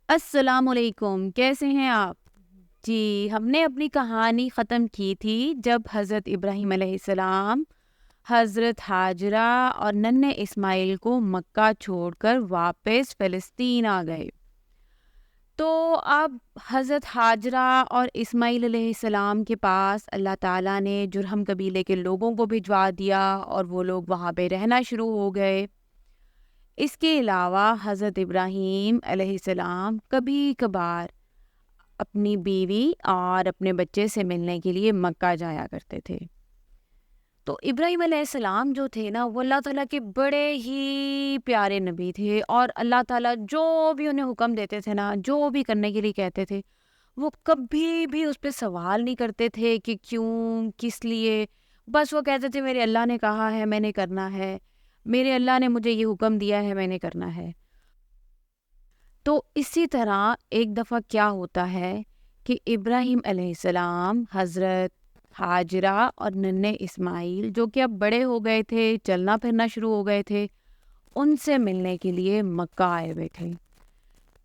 السلام علیکم، کیسے ہیں آپ؟ جی، ہم نے اپنی کہانی ختم کی تھی جب حضرت ابراہیم علیہ السلام حضرت ہاجرہ اور ننھے اسماعیل کو مکہ چھوڑ کر واپس فلسطین آ گئے۔ تو اب حضرت ہاجرہ اور اسماعیل علیہ السلام کے پاس اللہ تعالیٰ نے جرہم قبیلے کے لوگوں کو بھجوا دیا اور وہ لوگ وہاں پہ رہنا شروع ہو گئے۔ اس کے علاوہ حضرت ابراہیم علیہ السلام کبھی کبھار اپنی بیوی اور اپنے بچے سے ملنے کے لیے مکہ جایا کرتے تھے۔ تو ابراہیم علیہ السلام جو تھے نا، وہ اللہ تعالیٰ کے بڑے ہی پیارے نبی تھے، اور اللہ تعالیٰ جو بھی انہیں حکم دیتے تھے نا، جو بھی کرنے کے لیے کہتے تھے، وہ کبھی بھی اس پہ سوال نہیں کرتے تھے کہ کیوں، کس لیے۔ بس وہ کہتے تھے میرے اللہ نے کہا ہے، میں نے کرنا ہے، میرے اللہ نے مجھے یہ حکم دیا ہے، میں نے کرنا ہے۔ تو اسی طرح ایک دفعہ کیا ہوتا ہے کہ ابراہیم علیہ السلام حضرت ہاجرہ اور ننھے اسماعیل، جو کہ اب بڑے ہو گئے تھے، چلنا پھرنا شروع ہو گئے تھے، ان سے ملنے کے لیے مکہ آئے ہوئے تھے۔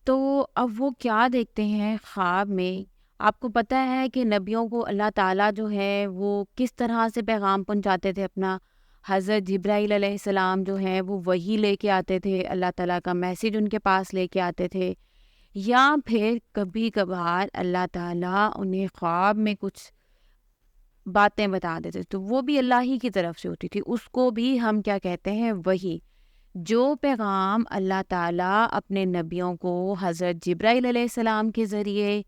تو اب وہ کیا دیکھتے ہیں خواب میں؟ آپ کو پتہ ہے کہ نبیوں کو اللہ تعالیٰ جو ہے وہ کس طرح سے پیغام پہنچاتے تھے اپنا۔ حضرت جبرائیل علیہ السلام جو ہیں وہ وحی لے کے آتے تھے، اللہ تعالیٰ کا میسیج ان کے پاس لے کے آتے تھے، یا پھر کبھی کبھار اللہ تعالیٰ انہیں خواب میں کچھ باتیں بتا دیتے تھے، تو وہ بھی اللہ ہی کی طرف سے ہوتی تھی۔ اس کو بھی ہم کیا کہتے ہیں؟ وحی۔ جو پیغام اللہ تعالیٰ اپنے نبیوں کو حضرت جبرائیل علیہ السلام کے ذریعے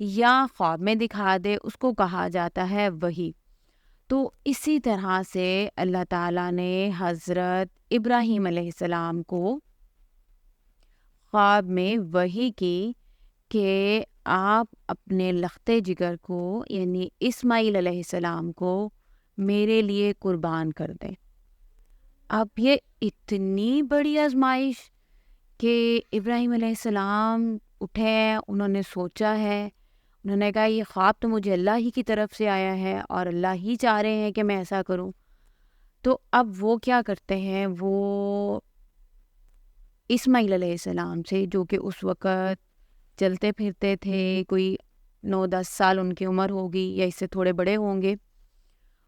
یا خواب میں دکھا دے، اس کو کہا جاتا ہے وحی۔ تو اسی طرح سے اللہ تعالیٰ نے حضرت ابراہیم علیہ السلام کو خواب میں وحی کی کہ آپ اپنے لخت جگر کو، یعنی اسماعیل علیہ السلام کو میرے لیے قربان کر دیں۔ اب یہ اتنی بڑی آزمائش کہ ابراہیم علیہ السلام اٹھے ہیں، انہوں نے سوچا ہے، انہوں نے کہا یہ خواب تو مجھے اللہ ہی کی طرف سے آیا ہے اور اللہ ہی چاہ رہے ہیں کہ میں ایسا کروں۔ تو اب وہ کیا کرتے ہیں؟ وہ اسماعیل علیہ السلام سے، جو کہ اس وقت چلتے پھرتے تھے، کوئی 9-10 سال ان کی عمر ہوگی یا اس سے تھوڑے بڑے ہوں گے،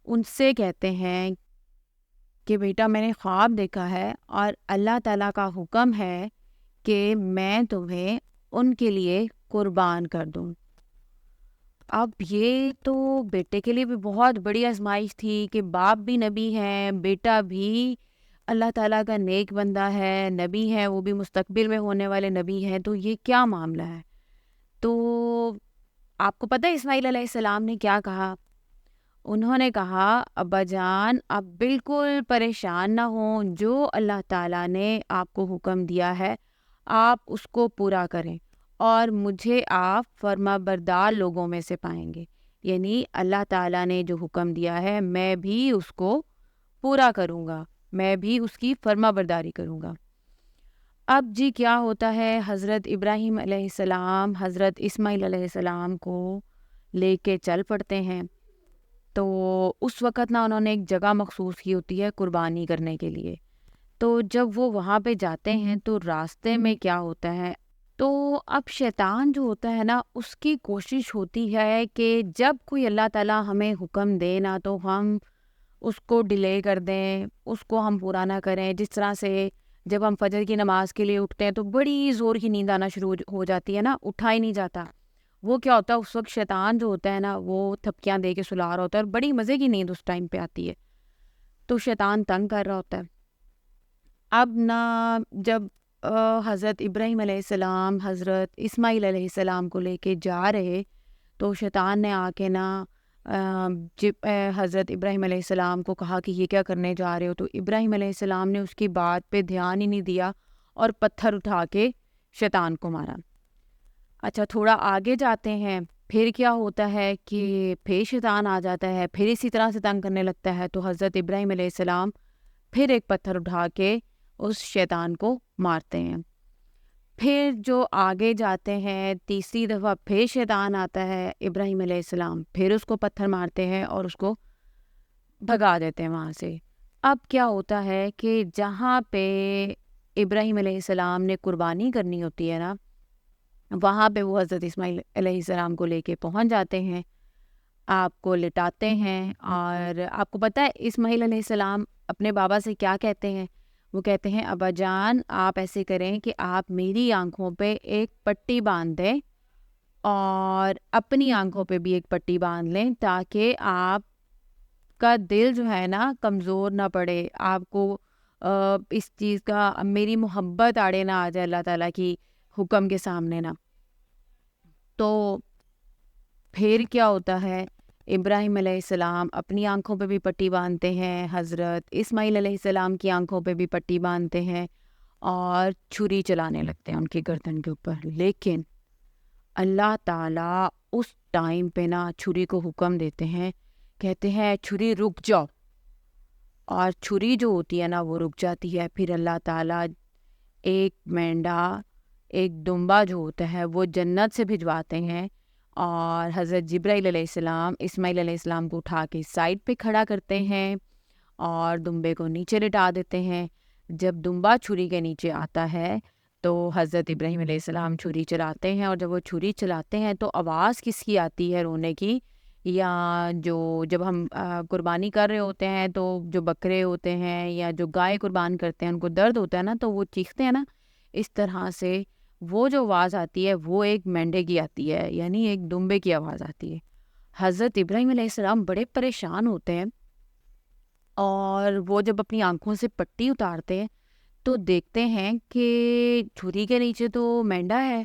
ان سے کہتے ہیں کہ بیٹا میں نے خواب دیکھا ہے اور اللہ تعالیٰ کا حکم ہے کہ میں تمہیں ان کے لیے قربان کر دوں۔ اب یہ تو بیٹے کے لیے بھی بہت بڑی آزمائش تھی کہ باپ بھی نبی ہیں، بیٹا بھی اللہ تعالیٰ کا نیک بندہ ہے، نبی ہے، وہ بھی مستقبل میں ہونے والے نبی ہیں، تو یہ کیا معاملہ ہے؟ تو آپ کو پتہ ہے اسماعیل علیہ السلام نے کیا کہا؟ انہوں نے کہا ابا جان آپ بالکل پریشان نہ ہوں، جو اللہ تعالیٰ نے آپ کو حکم دیا ہے آپ اس کو پورا کریں، اور مجھے آپ فرما بردار لوگوں میں سے پائیں گے۔ یعنی اللہ تعالیٰ نے جو حکم دیا ہے میں بھی اس کو پورا کروں گا، میں بھی اس کی فرما برداری کروں گا۔ اب جی کیا ہوتا ہے، حضرت ابراہیم علیہ السلام حضرت اسماعیل علیہ السلام کو لے کے چل پڑتے ہیں۔ تو اس وقت نا انہوں نے ایک جگہ مخصوص کی ہوتی ہے قربانی کرنے کے لیے۔ تو جب وہ وہاں پہ جاتے ہیں تو راستے میں کیا ہوتا ہے، تو اب شیطان جو ہوتا ہے نا، اس کی کوشش ہوتی ہے کہ جب کوئی اللہ تعالیٰ ہمیں حکم دے نا تو ہم اس کو ڈیلے کر دیں، اس کو ہم پورا نہ کریں۔ جس طرح سے جب ہم فجر کی نماز کے لیے اٹھتے ہیں تو بڑی زور کی نیند آنا شروع ہو جاتی ہے نا، اٹھا ہی نہیں جاتا۔ وہ کیا ہوتا ہے، اس وقت شیطان جو ہوتا ہے نا وہ تھپکیاں دے کے سلا رہا ہوتا ہے اور بڑی مزے کی نیند اس ٹائم پہ آتی ہے، تو شیطان تنگ کر رہا ہوتا ہے۔ اب نا جب حضرت ابراہیم علیہ السلام حضرت اسماعیل علیہ السلام کو لے کے جا رہے، تو شیطان نے آ کے نا حضرت ابراہیم علیہ السلام کو کہا کہ یہ کیا کرنے جا رہے ہو؟ تو ابراہیم علیہ السلام نے اس کی بات پہ دھیان ہی نہیں دیا اور پتھر اٹھا کے شیطان کو مارا۔ اچھا تھوڑا آگے جاتے ہیں، پھر کیا ہوتا ہے کہ پھر شیطان آ جاتا ہے، پھر اسی طرح سے تنگ کرنے لگتا ہے، تو حضرت ابراہیم علیہ السلام پھر ایک پتھر اٹھا کے اس شیطان کو مارتے ہیں۔ پھر جو آگے جاتے ہیں، تیسری دفعہ پھر شیطان آتا ہے، ابراہیم علیہ السلام پھر اس کو پتھر مارتے ہیں اور اس کو بھگا دیتے ہیں وہاں سے۔ اب کیا ہوتا ہے کہ جہاں پہ ابراہیم علیہ السلام نے قربانی کرنی ہوتی ہے نا، وہاں پہ وہ حضرت اسماعیل علیہ السلام کو لے کے پہنچ جاتے ہیں، آپ کو لٹاتے ہیں، اور آپ کو پتہ ہے اسماعیل علیہ السلام اپنے بابا سے کیا کہتے ہیں؟ وہ کہتے ہیں ابا جان آپ ایسے کریں کہ آپ میری آنکھوں پہ ایک پٹی باندھ دیں اور اپنی آنکھوں پہ بھی ایک پٹی باندھ لیں، تاکہ آپ کا دل جو ہے نا کمزور نہ پڑے، آپ کو اس چیز کا میری محبت آڑے نہ آ جائے اللہ تعالیٰ کی حکم کے سامنے نا۔ تو پھر کیا ہوتا ہے، ابراہیم علیہ السلام اپنی آنکھوں پہ بھی پٹی باندھتے ہیں، حضرت اسماعیل علیہ السلام کی آنکھوں پہ بھی پٹی باندھتے ہیں اور چھری چلانے لگتے ہیں ان کی گردن کے اوپر۔ لیکن اللہ تعالیٰ اس ٹائم پہ نا چھری کو حکم دیتے ہیں، کہتے ہیں چھری رک جاؤ، اور چھری جو ہوتی ہے نا وہ رک جاتی ہے۔ پھر اللہ تعالیٰ ایک مینڈا، ایک دمبا جو ہوتا ہے وہ جنت سے بھجواتے ہیں، اور حضرت جبرائیل علیہ السلام اسماعیل علیہ السلام کو اٹھا کے سائڈ پہ کھڑا کرتے ہیں اور دمبے کو نیچے لٹا دیتے ہیں۔ جب دمبا چھری کے نیچے آتا ہے تو حضرت ابراہیم علیہ السلام چھری چلاتے ہیں، اور جب وہ چھری چلاتے ہیں تو آواز کس کی آتی ہے رونے کی؟ یا جب ہم قربانی کر رہے ہوتے ہیں تو جو بکرے ہوتے ہیں یا جو گائے قربان کرتے ہیں ان کو درد ہوتا ہے نا، تو وہ چیختے ہیں نا، اس طرح سے وہ جو آواز آتی ہے وہ ایک مینڈے کی آتی ہے، یعنی ایک دمبے کی آواز آتی ہے۔ حضرت ابراہیم علیہ السلام بڑے پریشان ہوتے ہیں، اور وہ جب اپنی آنکھوں سے پٹی اتارتے ہیں تو دیکھتے ہیں کہ چھری کے نیچے تو مینڈا ہے،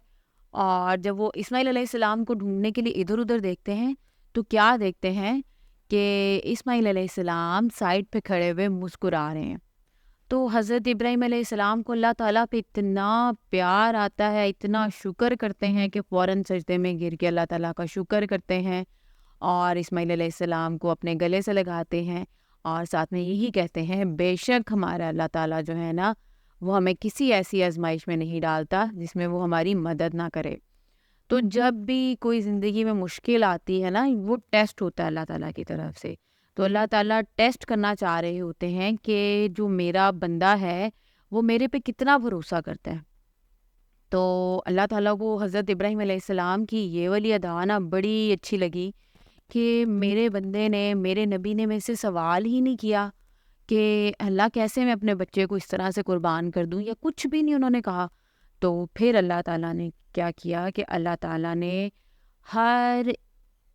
اور جب وہ اسماعیل علیہ السلام کو ڈھونڈنے کے لیے ادھر ادھر دیکھتے ہیں تو کیا دیکھتے ہیں کہ اسماعیل علیہ السلام سائڈ پہ کھڑے ہوئے مسکرا رہے ہیں۔ تو حضرت ابراہیم علیہ السلام کو اللہ تعالیٰ پہ اتنا پیار آتا ہے، اتنا شکر کرتے ہیں کہ فوراً سجدے میں گر کے اللہ تعالیٰ کا شکر کرتے ہیں، اور اسماعیل علیہ السلام کو اپنے گلے سے لگاتے ہیں، اور ساتھ میں یہی کہتے ہیں بے شک ہمارا اللہ تعالیٰ جو ہے نا وہ ہمیں کسی ایسی آزمائش میں نہیں ڈالتا جس میں وہ ہماری مدد نہ کرے۔ تو جب بھی کوئی زندگی میں مشکل آتی ہے نا، وہ ٹیسٹ ہوتا ہے اللہ تعالیٰ کی طرف سے۔ تو اللہ تعالیٰ ٹیسٹ کرنا چاہ رہے ہوتے ہیں کہ جو میرا بندہ ہے وہ میرے پہ کتنا بھروسہ کرتا ہے۔ تو اللہ تعالیٰ کو حضرت ابراہیم علیہ السلام کی یہ والی ادا نا بڑی اچھی لگی کہ میرے بندے نے، میرے نبی نے میرے سے سوال ہی نہیں کیا کہ اللہ کیسے میں اپنے بچے کو اس طرح سے قربان کر دوں، یا کچھ بھی نہیں انہوں نے کہا۔ تو پھر اللہ تعالیٰ نے کیا کیا کہ اللہ تعالیٰ نے ہر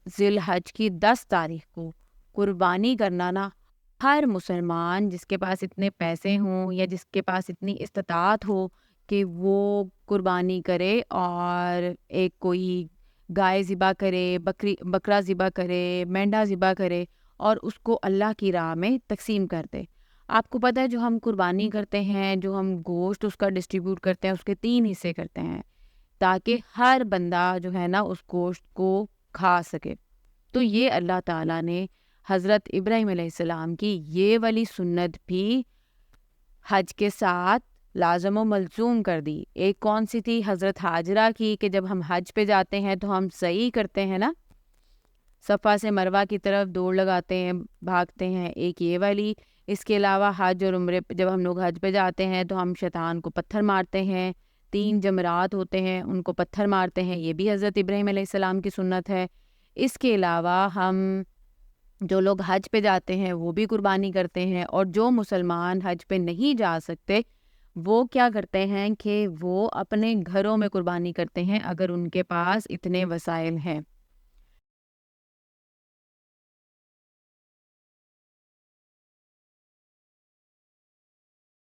ذی الحج کی 10 تاریخ کو قربانی کرنا نا، ہر مسلمان جس کے پاس اتنے پیسے ہوں یا جس کے پاس اتنی استطاعت ہو کہ وہ قربانی کرے، اور ایک کوئی گائے ذبح کرے، بکرا ذبح کرے، مینڈا ذبح کرے، اور اس کو اللہ کی راہ میں تقسیم کر دے۔ آپ کو پتہ ہے جو ہم قربانی کرتے ہیں، جو ہم گوشت اس کا ڈسٹریبیوٹ کرتے ہیں، اس کے 3 حصے کرتے ہیں تاکہ ہر بندہ جو ہے نا اس گوشت کو کھا سکے۔ تو یہ اللہ تعالیٰ نے حضرت ابراہیم علیہ السلام کی یہ والی سنت بھی حج کے ساتھ لازم و ملزوم کر دی۔ ایک کون سی تھی؟ حضرت ہاجرہ کی، کہ جب ہم حج پہ جاتے ہیں تو ہم سعی کرتے ہیں نا، صفا سے مروہ کی طرف دوڑ لگاتے ہیں، بھاگتے ہیں، ایک یہ والی۔ اس کے علاوہ حج اور عمرے پہ جب ہم لوگ حج پہ جاتے ہیں تو ہم شیطان کو پتھر مارتے ہیں، 3 جمرات ہوتے ہیں ان کو پتھر مارتے ہیں، یہ بھی حضرت ابراہیم علیہ السلام کی سنت ہے۔ اس کے علاوہ ہم جو لوگ حج پہ جاتے ہیں وہ بھی قربانی کرتے ہیں، اور جو مسلمان حج پہ نہیں جا سکتے وہ کیا کرتے ہیں کہ وہ اپنے گھروں میں قربانی کرتے ہیں اگر ان کے پاس اتنے وسائل ہیں۔